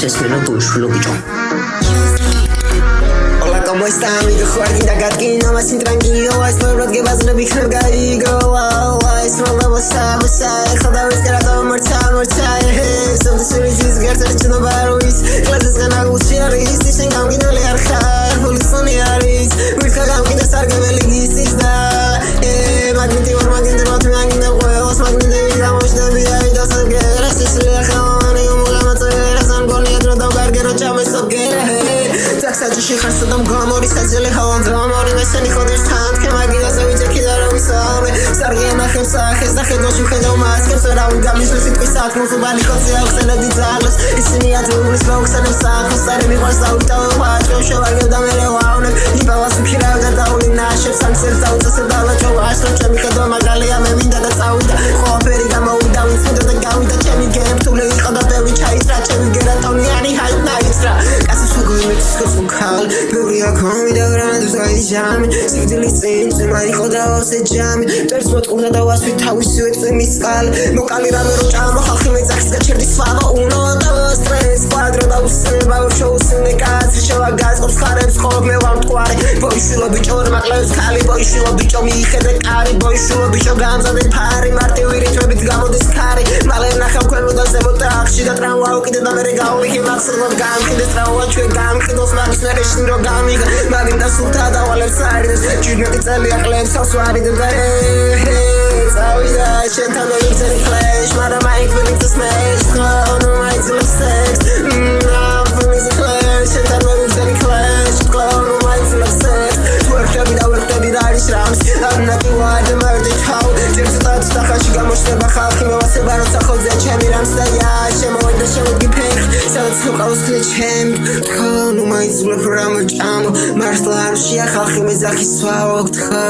შესმენო ბოშულო ბიჭო ¿Cómo está, amigo? Juardita Gatkin, más intranquilo, es por lo que vas a viajar garigo. Es por lo que vas a joder, es que la todo marcha. Son de servicios que se echan a baruis, clases ganan gustiaris, dicen que aunque no le arjar, polisoniaris, busca que aunque no salga me le dices da. Magnete no huevos, magnete digamos de vida y dos que gracias le dejaron y un mula matera, san con y otro tocar que no chame so que Taksachi shikar sadam gamori sajele hawan gamori mesani khodesh thand ke magiga zavija kidara wisame sarge na khemsa khezda khedosh khedo mas ke saraun gamis no sitqi saat mufubali khotsi akhsana dizalos isini atrulis loxanem sa khosare mi qasau ta wacho shawage da mere waune ibavas khira da dauli nashe sanser tauza sedala chowas no chemi khedo magali ame minda da sauda khoperi gamauda ufuda da gawida chemi gem tule iqada bevi chaitra chemi gera toniani hayt naitra Kal, Gloria comida grande sai jam, se delicente, mai khoda se jam, tersmot qurda da was vitāვის ვეწე მისკალ, მოკალი რამე რო ჭამო ხალხი მეძახს გაჩერდი სვავა უნო და სტრეს კვადრო და უსება შოუსინე კაცი შევა გაზობს ხარებს ხოლმე მე ვარ მტყარი, ბოიშულო ბიჭო მაკლავს ხალი, ბოიშულო ბიჭო მიიხედე კარი, ბოიშულო ბიჭო გამზადე ფარი, მარტივი რითმებით გამოდის ქარი, მალე ნახავ ქვემოდან ზემოთ ახში და ტრამვა უკიდე და მე გავიქი მახსოვს გამკიდეს ტრამვა ჩვენ გამკიდოს მაგის ნერეშინ რო გამიგა მაგინდა სულთა და ვალებს არის ჯინეთი წელი აყლებს სასვარი და წავიდა შენთან ვიწერი ფლეშ მაგრამ აიკვილი და სმეშ ხონო მაიცლებს სექს ფუნის ფლეშ შენთან ვიწერი ფლეშ ხონო მაიცლებს სექს ვერტები და არის რამს ანაკი ვარ მარდი ხავ ჯერცად სახაში გამოშლება ხალხი მევასება როცა ხოძე ჩემი რამს და ია შემოვიდა შემოდი ფეხ სადაც ყავს ჩემ ხონო მაიცლებ რამ ჭამო მართლა არ შეა ხალხი მეძახის სვავო გთხო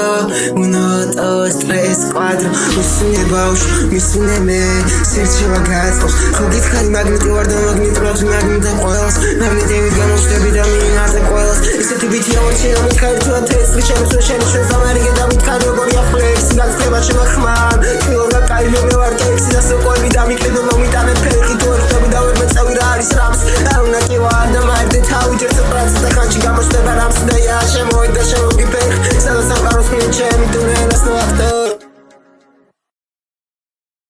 უნოტო სტრეს კვადრო უსინე ბავშვ მისინე მე სერჩევა გაწყობს ხოგი ხარი მაგნიტი ვარ და მაგნიტი მაგნიტი ყოველს მაგნიტი გამოშლები და მინაზე ყოველს ისეთი ბითია ვარ შეიძლება ხარ თუ